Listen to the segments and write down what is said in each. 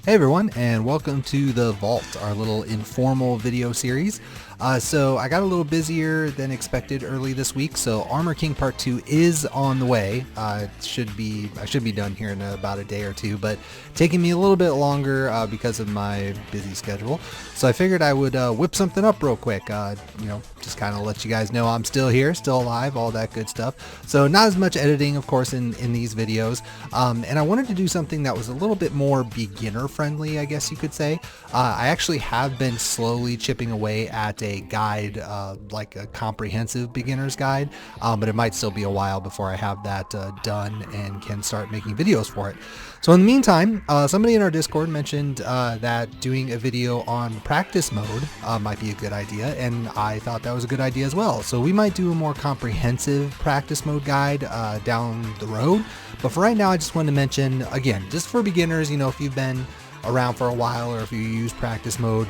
Hey everyone, and welcome to The Vault, our little informal video series. So I got a little busier than expected early this week, so Armor King Part 2 is on the way. I should be done here in about a day or two, but taking me a little bit longer because of my busy schedule. So I figured I would whip something up real quick, just kind of let you guys know I'm still here, still alive, all that good stuff. So not as much editing, of course, in these videos, and I wanted to do something that was a little bit more beginner friendly, I guess you could say. I actually have been slowly chipping away at a guide, like a comprehensive beginner's guide, but it might still be a while before I have that done and can start making videos for it. So in the meantime, somebody in our Discord mentioned that doing a video on practice mode might be a good idea, and I thought that was a good idea as well. So we might do a more comprehensive practice mode guide down the road. But for right now, I just wanted to mention, again, just for beginners, if you've been around for a while or if you use practice mode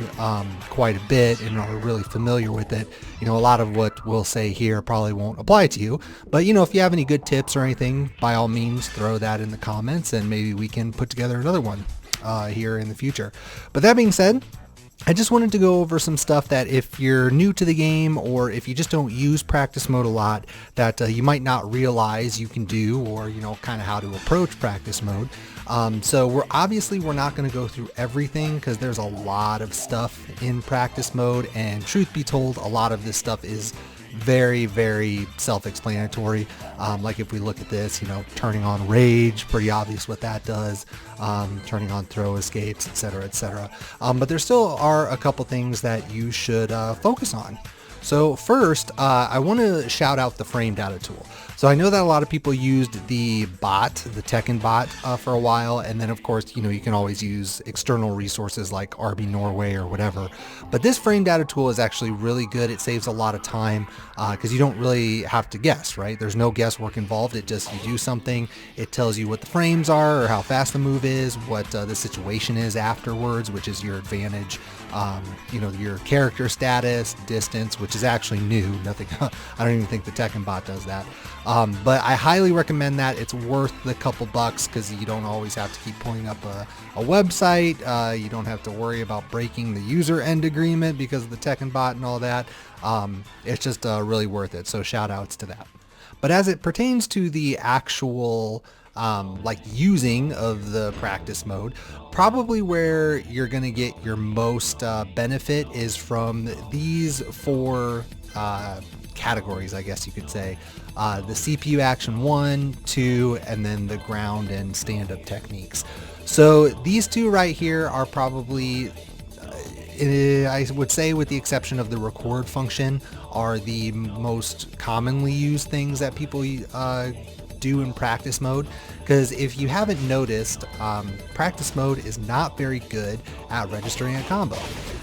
quite a bit and are really familiar with it, a lot of what we'll say here probably won't apply to you. But if you have any good tips or anything, by all means throw that in the comments and maybe we can put together another one here in the future. But that being said, I just wanted to go over some stuff that if you're new to the game or if you just don't use practice mode a lot, that you might not realize you can do, or kind of how to approach practice mode. So we're not going to go through everything because there's a lot of stuff in practice mode, and truth be told, a lot of this stuff is very, very self-explanatory. Like if we look at this, turning on rage, pretty obvious what that does, turning on throw escapes, etc., etc. But there still are a couple things that you should focus on. So first, I want to shout out the frame data tool. So I know that a lot of people used the bot, the Tekken bot, for a while, and then of course, you can always use external resources like RB Norway or whatever. But this frame data tool is actually really good. It saves a lot of time because you don't really have to guess, right? There's no guesswork involved. It just, you do something, it tells you what the frames are or how fast the move is, what the situation is afterwards, which is your advantage, your character status, distance, which is actually new. Nothing, I don't even think the Tekken bot does that. But I highly recommend that. It's worth the couple bucks because you don't always have to keep pulling up a website. You don't have to worry about breaking the user end agreement because of the Tekken bot and all that. It's just really worth it. So shout outs to that. But as it pertains to the actual using of the practice mode, probably where you're going to get your most benefit is from these four categories, I guess you could say. The CPU action 1, 2, and then the ground and stand-up techniques. So these two right here are probably, I would say with the exception of the record function, are the most commonly used things that people do in practice mode. Because if you haven't noticed, practice mode is not very good at registering a combo.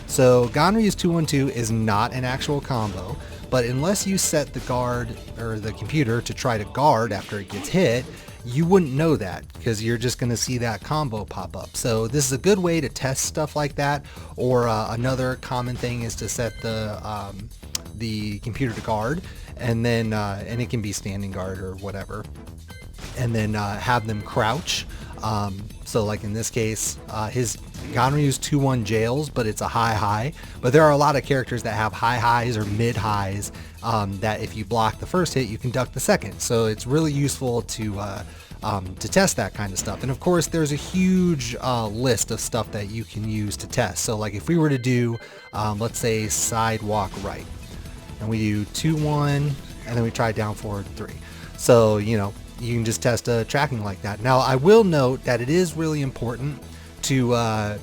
So Ganryu's 212 is not an actual combo. But unless you set the guard or the computer to try to guard after it gets hit, you wouldn't know that because you're just going to see that combo pop up. So this is a good way to test stuff like that. Or another common thing is to set the computer to guard, and then and it can be standing guard or whatever, and then have them crouch. So like in this case, his Ganryu's 2-1 jails, but it's a high. But there are a lot of characters that have high highs or mid highs that if you block the first hit, you can duck the second. So it's really useful to test that kind of stuff. And of course, there's a huge list of stuff that you can use to test. So like if we were to do, let's say sidewalk right, and we do 2-1, and then we try down forward 3. So, you can just test a tracking like that. Now, I will note that it is really important to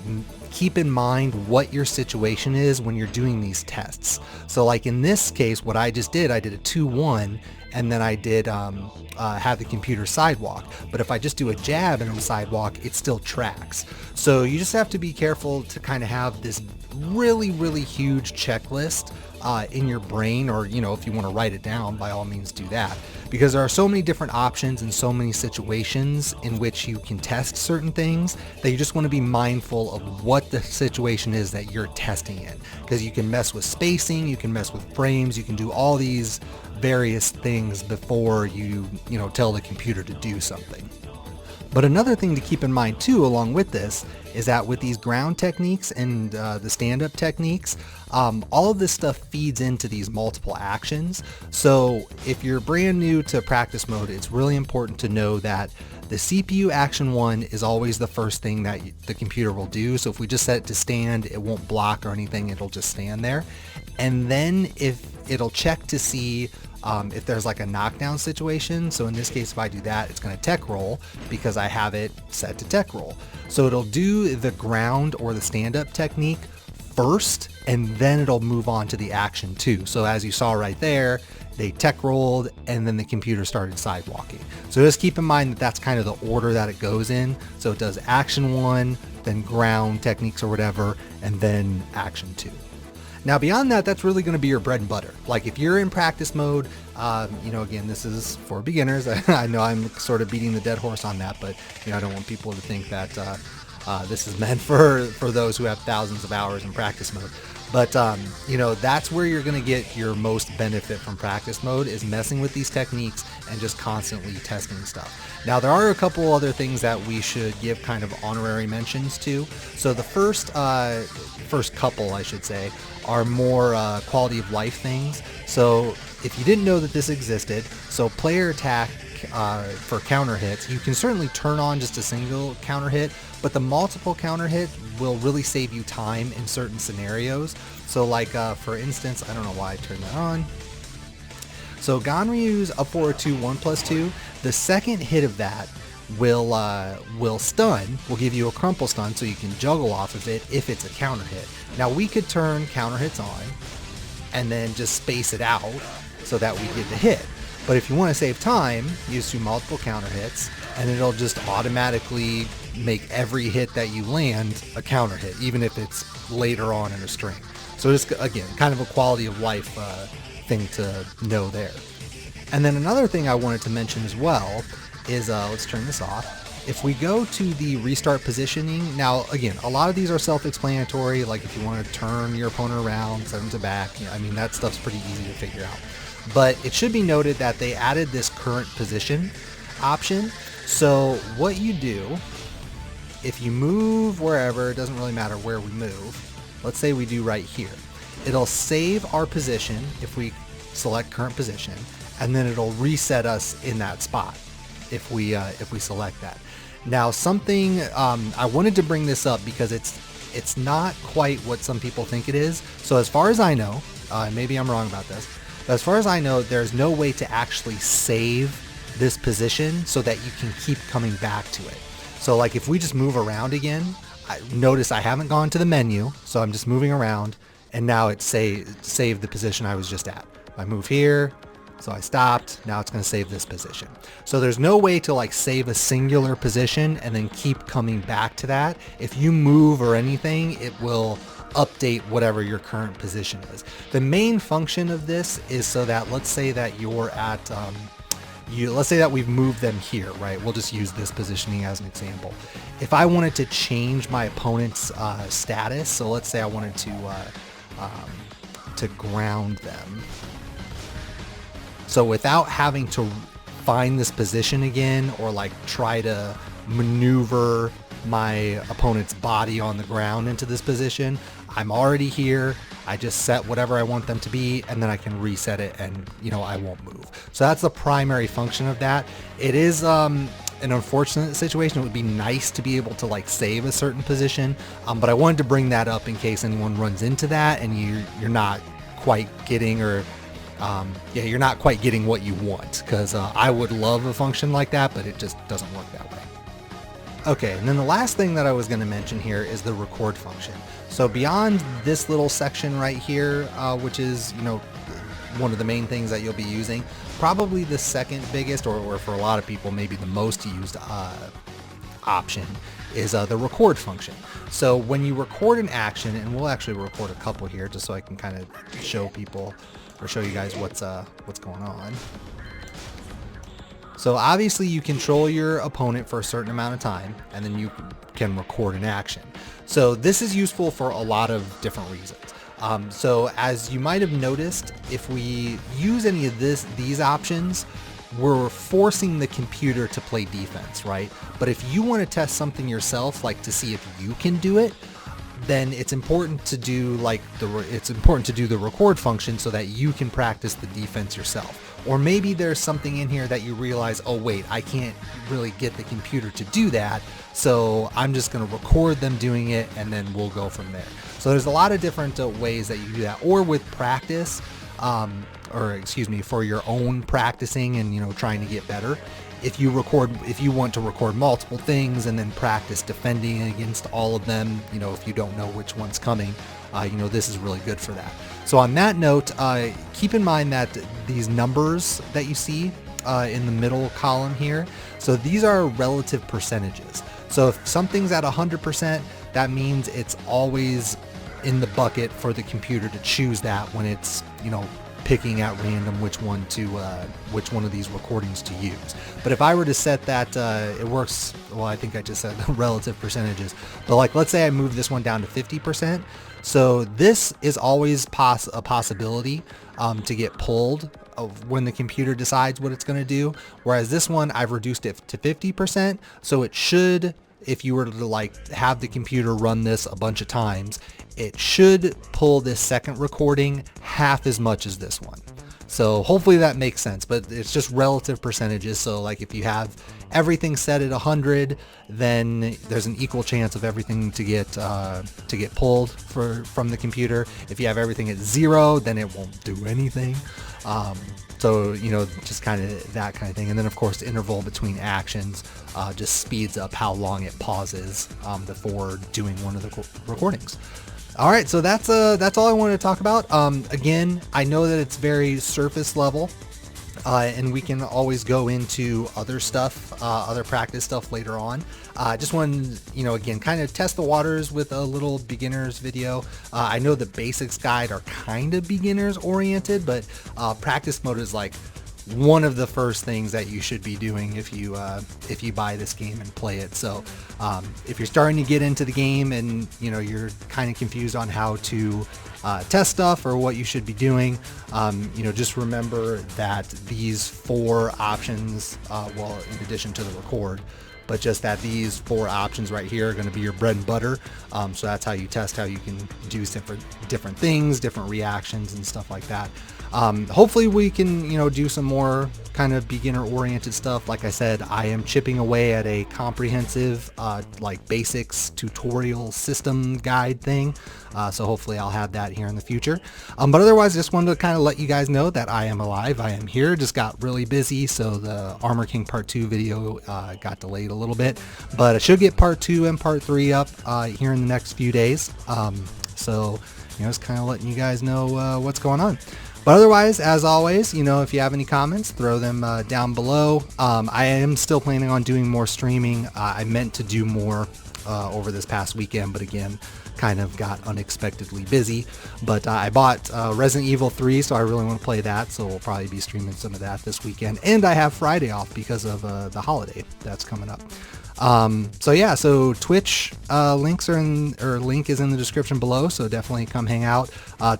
keep in mind what your situation is when you're doing these tests. So like in this case, what I just did, I did a 2-1, and then I did have the computer sidewalk. But if I just do a jab and a sidewalk, it still tracks. So you just have to be careful to kind of have this really, really huge checklist in your brain, or if you want to write it down, by all means do that, because there are so many different options and so many situations in which you can test certain things that you just want to be mindful of what the situation is that you're testing in, because you can mess with spacing, you can mess with frames, you can do all these various things before you tell the computer to do something. But another thing to keep in mind too, along with this, is that with these ground techniques and the stand-up techniques, all of this stuff feeds into these multiple actions. So if you're brand new to practice mode, it's really important to know that the CPU action 1 is always the first thing that the computer will do. So if we just set it to stand, it won't block or anything, it'll just stand there. And then if it'll check to see if there's like a knockdown situation. So in this case, if I do that, it's going to tech roll because I have it set to tech roll. So it'll do the ground or the stand-up technique first, and then it'll move on to the action 2. So as you saw right there, they tech rolled and then the computer started sidewalking. So just keep in mind that that's kind of the order that it goes in. So it does action 1, then ground techniques or whatever, and then action 2. Now beyond that, that's really going to be your bread and butter. Like if you're in practice mode, again, this is for beginners. I know I'm sort of beating the dead horse on that, but I don't want people to think that this is meant for those who have thousands of hours in practice mode. But that's where you're going to get your most benefit from practice mode, is messing with these techniques and just constantly testing stuff. Now there are a couple other things that we should give kind of honorary mentions to. So the first couple, I should say, are more quality of life things. So if you didn't know that this existed, so player attack for counter hits, you can certainly turn on just a single counter hit, but the multiple counter hit will really save you time in certain scenarios. So like for instance, I don't know why I turned that on. So Ganryu's up forward 2 1+2, the second hit of that will stun, will give you a crumple stun so you can juggle off of it if it's a counter hit. Now we could turn counter hits on and then just space it out so that we get the hit. But if you want to save time, use do multiple counter hits and it'll just automatically make every hit that you land a counter hit, even if it's later on in a string. So just, again, kind of a quality of life thing to know there. And then another thing I wanted to mention as well is, let's turn this off. If we go to the restart positioning, now again, a lot of these are self-explanatory, like if you want to turn your opponent around, set them to back, that stuff's pretty easy to figure out. But it should be noted that they added this current position option. So what you do, if you move wherever, it doesn't really matter where we move, let's say we do right here, it'll save our position if we select current position, and then it'll reset us in that spot if we select that. Now something, I wanted to bring this up because it's not quite what some people think it is. So as far as I know, maybe I'm wrong about this, but as far as I know, there's no way to actually save this position so that you can keep coming back to it. So like if we just move around again, notice I haven't gone to the menu, so I'm just moving around, and now it saved the position I was just at. I move here, so I stopped, now it's going to save this position. So there's no way to like save a singular position and then keep coming back to that. If you move or anything, it will update whatever your current position is. The main function of this is so that, let's say that you're at, let's say that we've moved them here, right? We'll just use this positioning as an example. If I wanted to change my opponent's status, so let's say I wanted to ground them. So without having to find this position again or like try to maneuver my opponent's body on the ground into this position, I'm already here. I just set whatever I want them to be, and then I can reset it, and I won't move. So that's the primary function of that. It is an unfortunate situation. It would be nice to be able to like save a certain position, but I wanted to bring that up in case anyone runs into that and you're not quite getting, or you're not quite getting what you want, because I would love a function like that, but it just doesn't work that way. Okay, and then the last thing that I was going to mention here is the record function. So beyond this little section right here, which is, one of the main things that you'll be using, probably the second biggest, or for a lot of people, maybe the most used option is the record function. So when you record an action, and we'll actually record a couple here just so I can kind of show people, or show you guys what's going on. So obviously you control your opponent for a certain amount of time, and then you can record an action. So this is useful for a lot of different reasons. So as you might have noticed, if we use any of these options, we're forcing the computer to play defense, right? But if you want to test something yourself, like to see if you can do it, then it's important to do the record function so that you can practice the defense yourself. Or maybe there's something in here that you realize, oh wait, I can't really get the computer to do that, so I'm just going to record them doing it and then we'll go from there. So there's a lot of different ways that you do that. Or with practice, for your own practicing and trying to get better. If you want to record multiple things and then practice defending against all of them, if you don't know which one's coming, this is really good for that. So on that note, keep in mind that these numbers that you see in the middle column here, so these are relative percentages. So if something's at 100%, that means it's always in the bucket for the computer to choose that when it's, picking at random which one of these recordings to use. But if I were to set that, it works, well, I think I just said the relative percentages, but like, let's say I move this one down to 50%. So this is always a possibility to get pulled when the computer decides what it's going to do. Whereas this one, I've reduced it to 50%. So it should, if you were to have the computer run this a bunch of times, it should pull this second recording half as much as this one. So hopefully that makes sense, but it's just relative percentages. So like if you have everything set at 100, then there's an equal chance of everything to get pulled from the computer. If you have everything at 0, then it won't do anything. So, just kind of that kind of thing. And then of course, the interval between actions just speeds up how long it pauses before doing one of the recordings. All right, so that's all I wanted to talk about. Again, I know that it's very surface level, and we can always go into other stuff, other practice stuff later on. Just wanted, again, kind of test the waters with a little beginner's video. I know the basics guide are kind of beginners oriented, but practice mode is like one of the first things that you should be doing if you buy this game and play it. So if you're starting to get into the game and you're kind of confused on how to test stuff or what you should be doing, just remember that these 4 options, in addition to the record, but just that these 4 options right here are going to be your bread and butter. So that's how you test how you can do different things, different reactions and stuff like that. Hopefully we can, do some more kind of beginner oriented stuff. Like I said, I am chipping away at a comprehensive, basics tutorial system guide thing. So hopefully I'll have that here in the future. But otherwise, I just wanted to kind of let you guys know that I am alive. I am here. Just got really busy. So the Armor King Part 2 video got delayed a little bit, but I should get Part 2 and Part 3 up here in the next few days. So, just kind of letting you guys know what's going on. But otherwise, as always, if you have any comments, throw them down below. I am still planning on doing more streaming. I meant to do more over this past weekend, but again, kind of got unexpectedly busy. But I bought Resident Evil 3, so I really want to play that, so we'll probably be streaming some of that this weekend. And I have Friday off because of the holiday that's coming up. So Twitch link is in the description below, so definitely come hang out.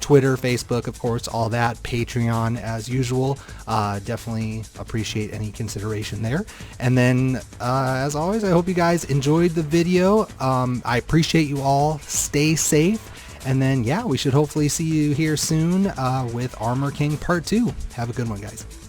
Twitter, Facebook, of course, all that. Patreon as usual. Definitely appreciate any consideration there. And then as always, I hope you guys enjoyed the video. I appreciate you all. Stay safe. And then we should hopefully see you here soon with Armor King Part 2. Have a good one, guys.